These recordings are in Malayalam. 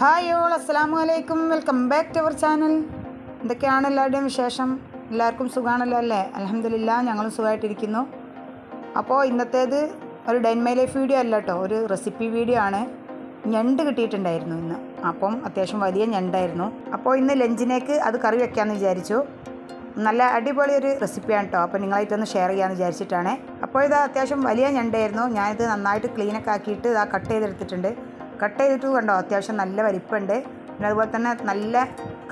ഹായ് ഓൾ, അസ്സലാമു അലൈക്കും. Welcome back to our channel. എന്തൊക്കെയാണ് എല്ലാവരുടെയും വിശേഷം? എല്ലാവർക്കും സുഖമാണല്ലോ അല്ലേ? അൽഹംദുലില്ലാ, ഞങ്ങളും സുഖമായിട്ടിരിക്കുന്നു. അപ്പോൾ ഇന്നത്തേത് ഒരു day in my life video അല്ല കേട്ടോ, ഒരു റെസിപ്പി വീഡിയോ ആണ്. ഞണ്ട് കിട്ടിയിട്ടുണ്ടായിരുന്നു ഇന്ന്. അപ്പം അത്യാവശ്യം വലിയ ഞണ്ടായിരുന്നു. അപ്പോൾ ഇന്ന് ലഞ്ചിനേക്ക് അത് കറി വെക്കാമെന്ന് വിചാരിച്ചു. നല്ല അടിപൊളി ഒരു റെസിപ്പിയാണ് കേട്ടോ. അപ്പോൾ നിങ്ങളായിട്ടൊന്ന് ഷെയർ ചെയ്യാമെന്ന് വിചാരിച്ചിട്ടാണ്. അപ്പോൾ ഇത് അത്യാവശ്യം വലിയ ഞണ്ടായിരുന്നു. ഞാനിത് നന്നായിട്ട് ക്ലീനൊക്കെ ആക്കിയിട്ട് ഇതാ കട്ട് ചെയ്തെടുത്തിട്ടുണ്ട്. കട്ട് ചെയ്തിട്ട് കണ്ടോ, അത്യാവശ്യം നല്ല വലിപ്പമുണ്ട്. പിന്നെ അതുപോലെ തന്നെ നല്ല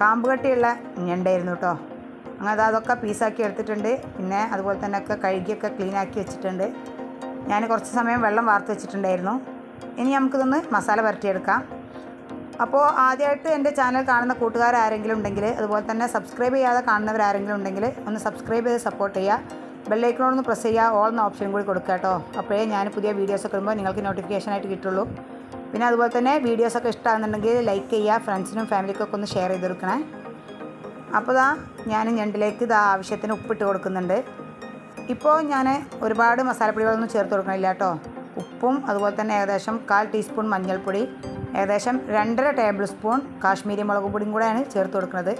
കാമ്പ് കട്ടിയുള്ള ഞണ്ടായിരുന്നു കേട്ടോ. അങ്ങനെ അതൊക്കെ പീസാക്കി എടുത്തിട്ടുണ്ട്. പിന്നെ അതുപോലെ തന്നെ ഒക്കെ കഴുകിയൊക്കെ ക്ലീനാക്കി വെച്ചിട്ടുണ്ട്. ഞാൻ കുറച്ച് സമയം വെള്ളം വാർത്ത് വെച്ചിട്ടുണ്ടായിരുന്നു. ഇനി നമുക്കിതൊന്ന് മസാല പുരട്ടിയെടുക്കാം. അപ്പോൾ ആദ്യമായിട്ട് എൻ്റെ ചാനൽ കാണുന്ന കൂട്ടുകാരാരെങ്കിലും ഉണ്ടെങ്കിൽ, അതുപോലെ തന്നെ സബ്സ്ക്രൈബ് ചെയ്യാതെ കാണുന്നവരാരെങ്കിലും ഉണ്ടെങ്കിൽ ഒന്ന് സബ്സ്ക്രൈബ് ചെയ്ത് സപ്പോർട്ട് ചെയ്യുക. ബെല്ലൈക്കണോടൊന്ന് പ്രസ് ചെയ്യുക, ഓൾ എന്ന ഓപ്ഷൻ കൂടി കൊടുക്കുക കേട്ടോ. അപ്പോഴേ ഞാൻ പുതിയ വീഡിയോസൊക്കെ ഇടുമ്പോൾ നിങ്ങൾക്ക് നോട്ടിഫിക്കേഷനായിട്ട് കിട്ടുള്ളൂ. പിന്നെ അതുപോലെ തന്നെ വീഡിയോസൊക്കെ ഇഷ്ടമാകുന്നുണ്ടെങ്കിൽ ലൈക്ക് ചെയ്യുക, ഫ്രണ്ട്സിനും ഫാമിലിക്കൊക്കെ ഒന്ന് ഷെയർ ചെയ്ത് കൊടുക്കണേ. അപ്പോൾ ഞാൻ ഞണ്ടിലേക്ക് ആവശ്യത്തിന് ഉപ്പിട്ട് കൊടുക്കുന്നുണ്ട്. ഇപ്പോൾ ഞാൻ ഒരുപാട് മസാലപ്പൊടികളൊന്നും ചേർത്ത് കൊടുക്കണില്ല കേട്ടോ. ഉപ്പും അതുപോലെ തന്നെ ഏകദേശം 1/4 ടീസ്പൂൺ മഞ്ഞൾപ്പൊടി, ഏകദേശം 2.5 ടേബിൾ സ്പൂൺ കാശ്മീരി മുളക് പൊടിയും കൂടെയാണ് ചേർത്ത് കൊടുക്കുന്നത്.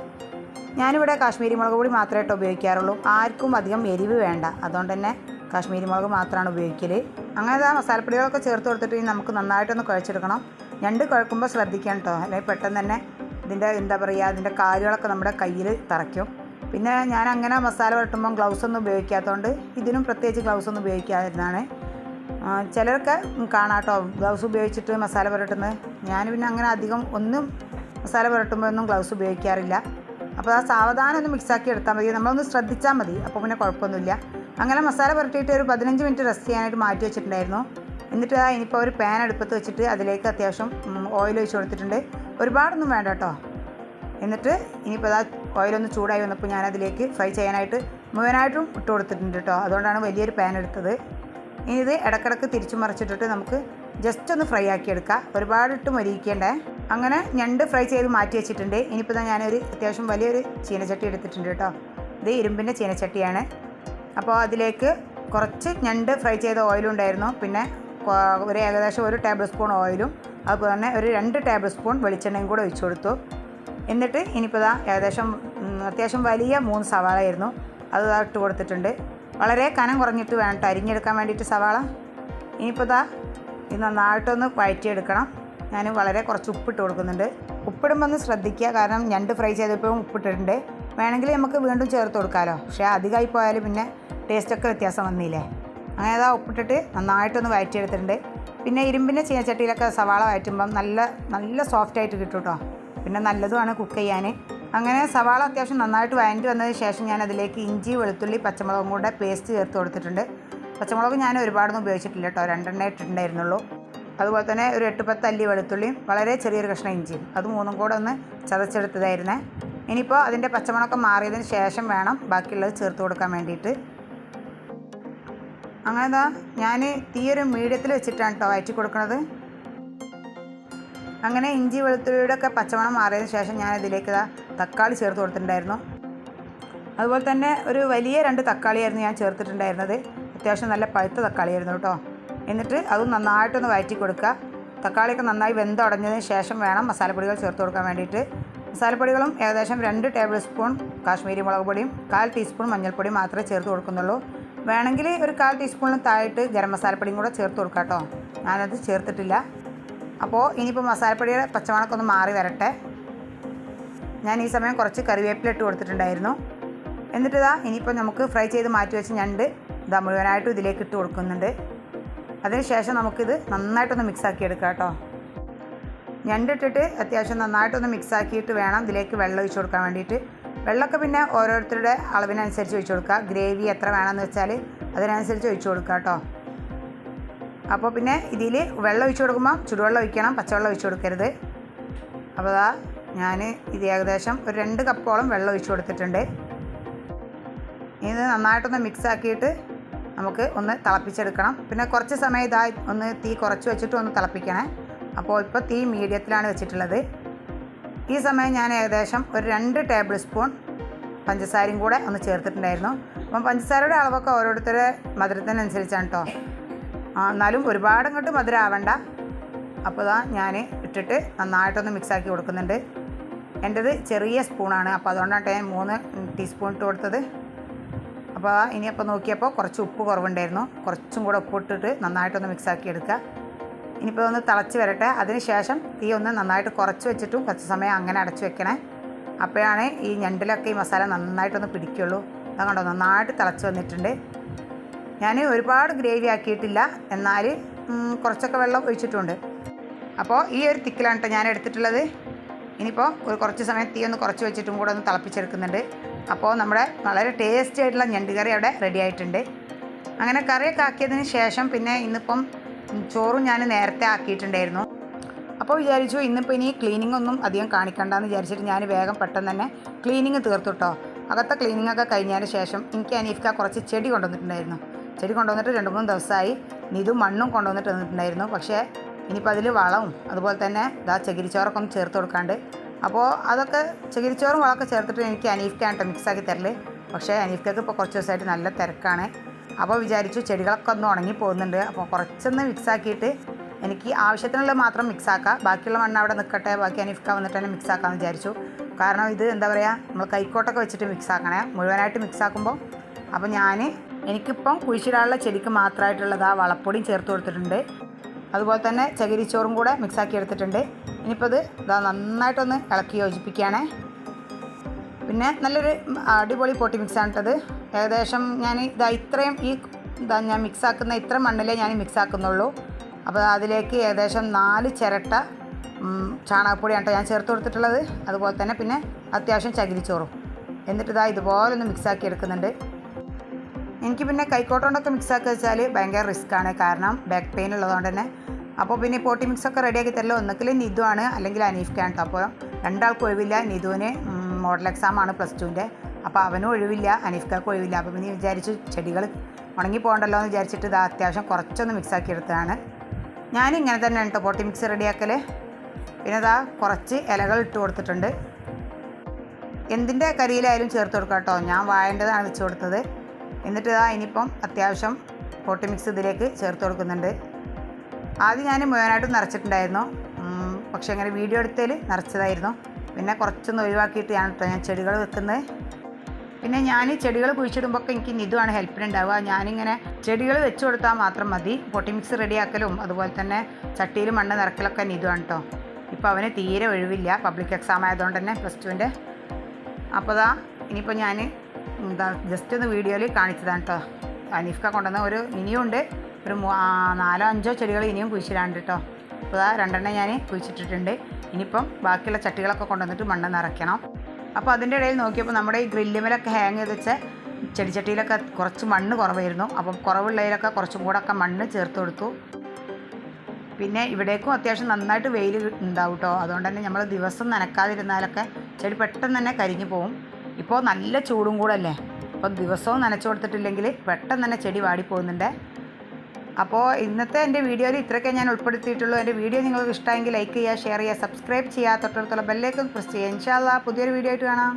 ഞാനിവിടെ കാശ്മീരി മുളക് പൊടി മാത്രമേ കേട്ടോ ഉപയോഗിക്കാറുള്ളൂ. ആർക്കും അധികം എരിവ് വേണ്ട, അതുകൊണ്ട് തന്നെ കാശ്മീരി മുളക് മാത്രമാണ് ഉപയോഗിക്കൽ. അങ്ങനെ മസാലപ്പൊടികളൊക്കെ ചേർത്ത് കൊടുത്തിട്ട് നമുക്ക് നന്നായിട്ടൊന്ന് കുഴച്ചെടുക്കണം. ഞണ്ട് കുഴക്കുമ്പോൾ ശ്രദ്ധിക്കണം കേട്ടോ, അല്ലെങ്കിൽ പെട്ടെന്ന് തന്നെ ഇതിൻ്റെ കാലുകളൊക്കെ നമ്മുടെ കയ്യിൽ തറയ്ക്കും. പിന്നെ ഞാൻ അങ്ങനെ മസാല പുരട്ടുമ്പം ഗ്ലൗസൊന്നും ഉപയോഗിക്കാത്തതുകൊണ്ട് ഇതിനും പ്രത്യേകിച്ച് ഗ്ലൗസൊന്നും ഉപയോഗിക്കാതിരുന്നതാണ്. ചിലർക്ക് കാണാം കേട്ടോ ഗ്ലൗസ് ഉപയോഗിച്ചിട്ട് മസാല പുരട്ടുന്നത്. ഞാൻ പിന്നെ അങ്ങനെ അധികം ഒന്നും മസാല പുരട്ടുമ്പോഴൊന്നും ഗ്ലൗസ് ഉപയോഗിക്കാറില്ല. അപ്പോൾ സാവധാനം ഒന്ന് മിക്സാക്കി എടുത്താൽ മതി, നമ്മളൊന്ന് ശ്രദ്ധിച്ചാൽ മതി. അപ്പോൾ പിന്നെ കുഴപ്പമൊന്നുമില്ല. അങ്ങനെ മസാല പുരട്ടിയിട്ട് ഒരു 15 മിനിറ്റ് റെസ്റ്റ് ചെയ്യാനായിട്ട് മാറ്റി വെച്ചിട്ടുണ്ടായിരുന്നു. എന്നിട്ട് ഇനിയിപ്പോൾ ഒരു പാൻ അടുപ്പത്ത് വെച്ചിട്ട് അതിലേക്ക് അത്യാവശ്യം ഓയിൽ ഒഴിച്ച് കൊടുത്തിട്ടുണ്ട്. ഒരുപാടൊന്നും വേണ്ട കേട്ടോ. എന്നിട്ട് ഇനിയിപ്പോൾ ഓയിലൊന്ന് ചൂടായി വന്നപ്പോൾ ഞാനതിലേക്ക് ഫ്രൈ ചെയ്യാനായിട്ട് മുഴുവനായിട്ടും ഇട്ട് കൊടുത്തിട്ടുണ്ട് കേട്ടോ. അതുകൊണ്ടാണ് വലിയൊരു പാൻ എടുത്തത്. ഇനി ഇത് ഇടക്കിടക്ക് തിരിച്ചു മറിച്ചിട്ടിട്ട് നമുക്ക് ജസ്റ്റ് ഒന്ന് ഫ്രൈ ആക്കി എടുക്കാം. ഒരുപാടിട്ട് മൊരിയിക്കേണ്ടേ. അങ്ങനെ ഞണ്ട് ഫ്രൈ ചെയ്ത് മാറ്റി വെച്ചിട്ടുണ്ട്. ഇനിയിപ്പോൾ ഞാനൊരു അത്യാവശ്യം വലിയൊരു ചീനച്ചട്ടി എടുത്തിട്ടുണ്ട് കേട്ടോ. ഇത് ഇരുമ്പിൻ്റെ ചീനച്ചട്ടിയാണ്. അപ്പോൾ അതിലേക്ക് കുറച്ച് ഞണ്ട് ഫ്രൈ ചെയ്ത ഓയിലും ഉണ്ടായിരുന്നു. പിന്നെ ഒരു ഏകദേശം 1 ടേബിൾ സ്പൂൺ ഓയിലും അതുപോലെ തന്നെ ഒരു 2 ടേബിൾ സ്പൂൺ വെളിച്ചെണ്ണയും കൂടെ ഒഴിച്ചു കൊടുത്തു. എന്നിട്ട് ഇനിയിപ്പോൾ അത്യാവശ്യം വലിയ 3 സവാള ആയിരുന്നു, അത് ഇട്ട് കൊടുത്തിട്ടുണ്ട്. വളരെ കനം കുറഞ്ഞിട്ട് വേണം അരിഞ്ഞെടുക്കാൻ വേണ്ടിയിട്ട് സവാള. ഇനിയിപ്പോൾ ഇത് നന്നായിട്ടൊന്ന് വഴറ്റിയെടുക്കണം. ഞാൻ വളരെ കുറച്ച് ഉപ്പിട്ട് കൊടുക്കുന്നുണ്ട്. ഉപ്പിടുമ്പോൾ ഒന്ന് ശ്രദ്ധിക്കുക, കാരണം ഞണ്ട് ഫ്രൈ ചെയ്തപ്പോഴും ഉപ്പിട്ടിട്ടുണ്ട്. വേണമെങ്കിൽ നമുക്ക് വീണ്ടും ചേർത്ത് കൊടുക്കാമല്ലോ. പക്ഷേ അധികമായി പോയാൽ പിന്നെ ടേസ്റ്റൊക്കെ വ്യത്യാസം വന്നില്ലേ. അങ്ങനെ ഉപ്പിട്ടിട്ട് നന്നായിട്ടൊന്ന് വഴറ്റിയെടുത്തിട്ടുണ്ട്. പിന്നെ ഇരുമ്പിൻ്റെ ചീനച്ചട്ടിയിലൊക്കെ സവാള വഴറ്റുമ്പം നല്ല സോഫ്റ്റായിട്ട് കിട്ടും കേട്ടോ. പിന്നെ നല്ലതുമാണ് കുക്ക് ചെയ്യാൻ. അങ്ങനെ സവാള അത്യാവശ്യം നന്നായിട്ട് വഴറ്റി വന്നതിന് ശേഷം ഞാൻ അതിലേക്ക് ഇഞ്ചി, വെളുത്തുള്ളി, പച്ചമുളകും കൂടെ പേസ്റ്റ് ചേർത്ത് കൊടുത്തിട്ടുണ്ട്. പച്ചമുളക് ഞാൻ ഒരുപാടൊന്നും ഉപയോഗിച്ചിട്ടില്ല കേട്ടോ, 2 ഇട്ടിട്ടുണ്ടായിരുന്നുള്ളൂ. അതുപോലെ തന്നെ ഒരു 8-10 അല്ലി വെളുത്തുള്ളിയും വളരെ ചെറിയൊരു കഷ്ണം ഇഞ്ചിയും, അത് 3 കൂടെ ഒന്ന് ചതച്ചെടുത്തതായിരുന്നേ. ഇനിയിപ്പോൾ അതിൻ്റെ പച്ചമുളകൊക്കെ മാറിയതിന് ശേഷം വേണം ബാക്കിയുള്ളത് ചേർത്ത് കൊടുക്കാൻ വേണ്ടിയിട്ട്. അങ്ങനെ ഞാൻ തീയൊരു മീഡിയത്തിൽ വെച്ചിട്ടാണ് കേട്ടോ വഴറ്റി കൊടുക്കുന്നത്. അങ്ങനെ ഇഞ്ചി വെളുത്തുള്ളിയുടെ ഒക്കെ പച്ചമണം മാറിയതിന് ശേഷം ഞാൻ ഇതിലേക്ക് തക്കാളി ചേർത്ത് കൊടുത്തിട്ടുണ്ടായിരുന്നു. അതുപോലെ തന്നെ ഒരു വലിയ 2 തക്കാളിയായിരുന്നു ഞാൻ ചേർത്തിട്ടുണ്ടായിരുന്നത്. അത്യാവശ്യം നല്ല പഴുത്ത തക്കാളിയായിരുന്നു കേട്ടോ. എന്നിട്ട് അതും നന്നായിട്ടൊന്ന് വഴറ്റി കൊടുക്കുക. തക്കാളിയൊക്കെ നന്നായി വെന്തുടഞ്ഞതിന് ശേഷം വേണം മസാലപ്പൊടികൾ ചേർത്ത് കൊടുക്കാൻ വേണ്ടിയിട്ട്. മസാലപ്പൊടികളും ഏകദേശം 2 ടേബിൾ സ്പൂൺ കാശ്മീരി മുളക് പൊടിയും 1/4 ടീസ്പൂൺ മഞ്ഞൾപ്പൊടിയും മാത്രമേ ചേർത്ത് കൊടുക്കുന്നുള്ളൂ. വേണമെങ്കിൽ ഒരു 1/4 ടീസ്പൂണിന് താഴെയിട്ട് ഗരം മസാലപ്പൊടിയും കൂടെ ചേർത്ത് കൊടുക്കാം കേട്ടോ. ഞാനത് ചേർത്തിട്ടില്ല. അപ്പോൾ ഇനിയിപ്പോൾ മസാലപ്പൊടിയുടെ പച്ചമണമൊക്കെ ഒന്ന് മാറി വരട്ടെ. ഞാൻ ഈ സമയം കുറച്ച് കറിവേപ്പില ഇട്ട് കൊടുത്തിട്ടുണ്ടായിരുന്നു. എന്നിട്ട് ഇനിയിപ്പോൾ നമുക്ക് ഫ്രൈ ചെയ്ത് മാറ്റി വെച്ച് ഞണ്ട് മുഴുവനായിട്ടും ഇതിലേക്ക് ഇട്ട് കൊടുക്കുന്നുണ്ട്. അതിനുശേഷം നമുക്കിത് നന്നായിട്ടൊന്ന് മിക്സാക്കി എടുക്കാം കേട്ടോ. ഞണ്ടിട്ടിട്ട് അത്യാവശ്യം നന്നായിട്ടൊന്ന് മിക്സാക്കിയിട്ട് വേണം ഇതിലേക്ക് വെള്ളം ഒഴിച്ച് കൊടുക്കാൻ വേണ്ടിയിട്ട്. വെള്ളമൊക്കെ പിന്നെ ഓരോരുത്തരുടെ അളവിനനുസരിച്ച് ഒഴിച്ച് കൊടുക്കുക. ഗ്രേവി എത്ര വേണമെന്ന് വെച്ചാൽ അതിനനുസരിച്ച് ഒഴിച്ച് കൊടുക്കുക കേട്ടോ. അപ്പോൾ പിന്നെ ഇതിൽ വെള്ളം ഒഴിച്ച് കൊടുക്കുമ്പോൾ ചുടുവെള്ളം ഒഴിക്കണം, പച്ചവെള്ളം ഒഴിച്ച് കൊടുക്കരുത്. അപ്പോൾ ഞാൻ ഇത് ഏകദേശം ഒരു 2 കപ്പോളം വെള്ളം ഒഴിച്ച് കൊടുത്തിട്ടുണ്ട്. ഇത് നന്നായിട്ടൊന്ന് മിക്സാക്കിയിട്ട് നമുക്ക് ഒന്ന് തിളപ്പിച്ചെടുക്കണം. പിന്നെ കുറച്ച് സമയം ഒന്ന് തീ കുറച്ച് വെച്ചിട്ട് ഒന്ന് തിളപ്പിക്കണേ. അപ്പോൾ ഇപ്പോൾ തീ മീഡിയത്തിലാണ് വെച്ചിട്ടുള്ളത്. ഈ സമയം ഞാൻ ഏകദേശം ഒരു 2 ടേബിൾ സ്പൂൺ പഞ്ചസാരയും കൂടെ ഒന്ന് ചേർത്തിട്ടുണ്ടായിരുന്നു. അപ്പം പഞ്ചസാരയുടെ അളവൊക്കെ ഓരോരുത്തരുടെ മധുരത്തിനനുസരിച്ചാണ് കേട്ടോ. എന്നാലും ഒരുപാട് അങ്ങോട്ട് മധുരം ആവണ്ട. അപ്പോൾ ഇതാ ഞാൻ ഇട്ടിട്ട് നന്നായിട്ടൊന്ന് മിക്സാക്കി കൊടുക്കുന്നുണ്ട്. എൻ്റേത് ചെറിയ സ്പൂണാണ്, അപ്പോൾ അതുകൊണ്ടാണ് ഞാൻ 3 ടീസ്പൂൺ ഇട്ട് കൊടുത്തത്. അപ്പോൾ ഇനിയപ്പോൾ നോക്കിയപ്പോൾ കുറച്ച് ഉപ്പ് കുറവുണ്ടായിരുന്നു, കുറച്ചും കൂടെ ഉപ്പ് ഇട്ടിട്ട് നന്നായിട്ടൊന്ന് മിക്സാക്കി എടുക്കുക. ഇനിയിപ്പോൾ ഒന്ന് തിളച്ച് വരട്ടെ. അതിന് ശേഷം തീ ഒന്ന് നന്നായിട്ട് കുറച്ച് വെച്ചിട്ടും കുറച്ച് സമയം അങ്ങനെ അടച്ച് വെക്കണേ. അപ്പോഴാണ് ഈ ഞണ്ടിലൊക്കെ ഈ മസാല നന്നായിട്ടൊന്ന് പിടിക്കുള്ളൂ. അത് കണ്ടോ, നന്നായിട്ട് തിളച്ച് വന്നിട്ടുണ്ട്. ഞാൻ ഒരുപാട് ഗ്രേവി ആക്കിയിട്ടില്ല, എന്നാൽ കുറച്ചൊക്കെ വെള്ളം ഒഴിച്ചിട്ടുണ്ട്. അപ്പോൾ ഈ ഒരു തിക്കിലാണ് കേട്ടോ ഞാൻ എടുത്തിട്ടുള്ളത്. ഇനിയിപ്പോൾ ഒരു കുറച്ച് സമയം തീ ഒന്ന് കുറച്ച് വെച്ചിട്ടും കൂടെ ഒന്ന് തിളപ്പിച്ചെടുക്കുന്നുണ്ട്. അപ്പോൾ നമ്മുടെ വളരെ ടേസ്റ്റി ആയിട്ടുള്ള ഞണ്ട് കറി അവിടെ റെഡി ആയിട്ടുണ്ട്. അങ്ങനെ കറിയൊക്കെ ആക്കിയതിന് ശേഷം പിന്നെ ഇന്നിപ്പം ചോറും ഞാൻ നേരത്തെ ആക്കിയിട്ടുണ്ടായിരുന്നു. അപ്പോൾ വിചാരിച്ചു ഇന്നിപ്പോൾ ഇനി ക്ലീനിങ് ഒന്നും അധികം കാണിക്കണ്ടെന്ന് വിചാരിച്ചിട്ട് ഞാൻ വേഗം പെട്ടെന്ന് തന്നെ ക്ലീനിങ് തീർത്തു കേട്ടോ. അകത്തെ ക്ലീനിങ്ങൊക്കെ കഴിഞ്ഞതിന് ശേഷം എനിക്ക് അനീഫ്ക കുറച്ച് ചെടി കൊണ്ടുവന്നിട്ടുണ്ടായിരുന്നു. ചെടി കൊണ്ടുവന്നിട്ട് 2-3 ദിവസമായി. ഇതും മണ്ണും കൊണ്ടുവന്നിട്ട് വന്നിട്ടുണ്ടായിരുന്നു. പക്ഷേ ഇനിയിപ്പോൾ അതിൽ വളവും അതുപോലെ തന്നെ ചകിരിച്ചോറൊക്കെ ഒന്ന് ചേർത്ത് കൊടുക്കാണ്ട്. അപ്പോൾ അതൊക്കെ ചകിരിച്ചോറും വളമൊക്കെ ചേർത്തിട്ട് എനിക്ക് അനീഫ്ക്കാണ് മിക്സാക്കി തരൽ. പക്ഷേ അനീഫ്ക്കക്ക് ഇപ്പോൾ കുറച്ച് ദിവസമായിട്ട് നല്ല തിരക്കാണ്. അപ്പോൾ വിചാരിച്ചു ചെടികളൊക്കെ ഒന്ന് ഉണങ്ങി പോകുന്നുണ്ട്, അപ്പോൾ കുറച്ചൊന്ന് മിക്സാക്കിയിട്ട് എനിക്ക് ആവശ്യത്തിനുള്ള മാത്രം മിക്സാക്കാം, ബാക്കിയുള്ള മണ്ണ് അവിടെ നിൽക്കട്ടെ, ബാക്കി അനീഫ്ക്ക വന്നിട്ട് തന്നെ മിക്സാക്കാമെന്ന് വിചാരിച്ചു. കാരണം ഇത് എന്താ പറയുക, നമ്മൾ കൈക്കോട്ടൊക്കെ വെച്ചിട്ട് മിക്സാക്കണേ മുഴുവനായിട്ട് മിക്സാക്കുമ്പോൾ. അപ്പോൾ എനിക്കിപ്പം കുഴിച്ചിടാനുള്ള ചെടിക്ക് മാത്രമായിട്ടുള്ളത് വളപ്പൊടിയും ചേർത്ത് കൊടുത്തിട്ടുണ്ട്. അതുപോലെ തന്നെ ചകിരിച്ചോറും കൂടെ മിക്സാക്കി എടുത്തിട്ടുണ്ട്. ഇനിയിപ്പോൾ ഇത് നന്നായിട്ടൊന്ന് ഇളക്കി യോജിപ്പിക്കുകയാണേ. പിന്നെ നല്ലൊരു അടിപൊളി പൊട്ടി മിക്സാണ് ഇട്ടത്. ഏകദേശം ഞാൻ ഇത്രയും ഞാൻ മിക്സാക്കുന്ന ഇത്ര മണ്ണിലേ ഞാൻ മിക്സാക്കുന്നുള്ളൂ. അപ്പോൾ അതിലേക്ക് ഏകദേശം 4 ചിരട്ട ചാണകപ്പൊടിയാണ് ഞാൻ ചേർത്ത് കൊടുത്തിട്ടുള്ളത്. അതുപോലെ തന്നെ പിന്നെ അത്യാവശ്യം ചകിരിച്ചോറും. എന്നിട്ട് ഇതുപോലെ ഒന്ന് മിക്സാക്കി എടുക്കുന്നുണ്ട്. എനിക്ക് പിന്നെ കൈക്കോട്ടുകൊണ്ടൊക്കെ മിക്സാക്കി വെച്ചാൽ ഭയങ്കര റിസ്ക്കാണ്, കാരണം ബാക്ക് പെയിൻ ഉള്ളതുകൊണ്ട് തന്നെ. അപ്പോൾ പിന്നെ പോട്ടി മിക്സൊക്കെ റെഡിയാക്കി തരല്ലോ, ഒന്നുകിൽ നിധുവാണ് അല്ലെങ്കിൽ അനീഫ്ക്കാണ്. അപ്പോൾ രണ്ടാൾക്കും ഒഴിവില്ല. നിധുവിന് മോഡൽ എക്സാമാണ് +2ൻ്റെ, അപ്പോൾ അവനും ഒഴിവില്ല, അനീഫ്ക്കാക്കും ഒഴിവില്ല. അപ്പോൾ പിന്നെ വിചാരിച്ചു ചെടികൾ ഉണങ്ങി പോകണ്ടല്ലോ എന്ന് വിചാരിച്ചിട്ട് അത്യാവശ്യം കുറച്ചൊന്ന് മിക്സാക്കി എടുത്തതാണ്. ഞാനിങ്ങനെ തന്നെയാണ് കേട്ടോ പോട്ടി മിക്സ് റെഡിയാക്കൽ. പിന്നെ കുറച്ച് ഇലകൾ ഇട്ട് കൊടുത്തിട്ടുണ്ട്. എന്തിൻ്റെ കരിയിലായാലും ചേർത്ത് കൊടുക്കാം കേട്ടോ. ഞാൻ വാഴേണ്ടതാണ് വെച്ച് കൊടുത്തത്. എന്നിട്ട് ഇനിയിപ്പം അത്യാവശ്യം പോട്ടി മിക്സ് ഇതിലേക്ക് ചേർത്ത് കൊടുക്കുന്നുണ്ട്. ആദ്യം ഞാൻ മുഴുവനായിട്ട് നിറച്ചിട്ടുണ്ടായിരുന്നു, പക്ഷേ അങ്ങനെ വീഡിയോ എടുത്തതിൽ നിറച്ചതായിരുന്നു. പിന്നെ കുറച്ചൊന്ന് ഒഴിവാക്കിയിട്ട് ഞാൻ ചെടികൾ വെക്കുന്നത്. പിന്നെ ഞാൻ ചെടികൾ കുഴിച്ചിടുമ്പോൾ എനിക്ക് നിധുവാണ് ഹെൽപ്പിനുണ്ടാവുക. ഞാനിങ്ങനെ ചെടികൾ വെച്ച് കൊടുത്താൽ മാത്രം മതി. പൊട്ടി മിക്സ് റെഡിയാക്കലും അതുപോലെ തന്നെ ചട്ടിയിൽ മണ്ണ് നിറക്കലൊക്കെ നിധുവാണ് കേട്ടോ. ഇപ്പോൾ അവന് തീരെ ഒഴിവില്ല, പബ്ലിക് എക്സാം ആയതുകൊണ്ട് തന്നെ +2ൻ്റെ. അപ്പോൾ ഇനിയിപ്പോൾ ഞാൻ ജസ്റ്റ് ഒന്ന് വീഡിയോയിൽ കാണിച്ചതാണ് കേട്ടോ. അനീഫ്ക്ക കൊണ്ടുവന്ന ഇനിയുണ്ട് ഒരു 4-5 ചെടികൾ ഇനിയും കുഴിച്ചിടാണ്ട് കേട്ടോ. അപ്പോൾ 2 ഞാൻ കുഴിച്ചിട്ടിട്ടുണ്ട്. ഇനിയിപ്പം ബാക്കിയുള്ള ചട്ടികളൊക്കെ കൊണ്ടുവന്നിട്ട് മണ്ണ് നിറയ്ക്കണം. അപ്പോൾ അതിൻ്റെ ഇടയിൽ നോക്കിയപ്പോൾ നമ്മുടെ ഈ ഗ്രില്ലുമേലൊക്കെ ഹാങ് ചെയ്ത് വെച്ച ചെടിച്ചട്ടിയിലൊക്കെ കുറച്ച് മണ്ണ് കുറവായിരുന്നു. അപ്പം കുറവുള്ളതിലൊക്കെ കുറച്ചും കൂടെ ഒക്കെ മണ്ണ് ചേർത്ത് കൊടുത്തു. പിന്നെ ഇവിടേക്കും അത്യാവശ്യം നന്നായിട്ട് വെയിൽ ഉണ്ടാവും കേട്ടോ. അതുകൊണ്ട് തന്നെ നമ്മൾ ദിവസം നനക്കാതിരുന്നാലൊക്കെ ചെടി പെട്ടെന്ന് തന്നെ കരിഞ്ഞു പോകും. ഇപ്പോൾ നല്ല ചൂടും കൂടെ അല്ലേ, അപ്പോൾ ദിവസവും നനച്ചു കൊടുത്തിട്ടില്ലെങ്കിൽ പെട്ടെന്ന് തന്നെ ചെടി വാടിപ്പോകുന്നുണ്ട്. അപ്പോൾ ഇന്നത്തെ എൻ്റെ വീഡിയോയിൽ ഇത്രയൊക്കെ ഞാൻ ഉൾപ്പെടുത്തിയിട്ടുള്ളൂ. എൻ്റെ വീഡിയോ നിങ്ങൾക്ക് ഇഷ്ടമെങ്കിൽ ലൈക്ക് ചെയ്യുക, ഷെയർ ചെയ്യുക, സബ്സ്ക്രൈബ് ചെയ്യുക, തൊട്ടടുത്തുള്ള ബെല്ലേക്ക് പ്രസ് ചെയ്യുക. ഇൻഷാ അല്ലാഹ് പുതിയൊരു വീഡിയോ ആയിട്ട് കാണാം.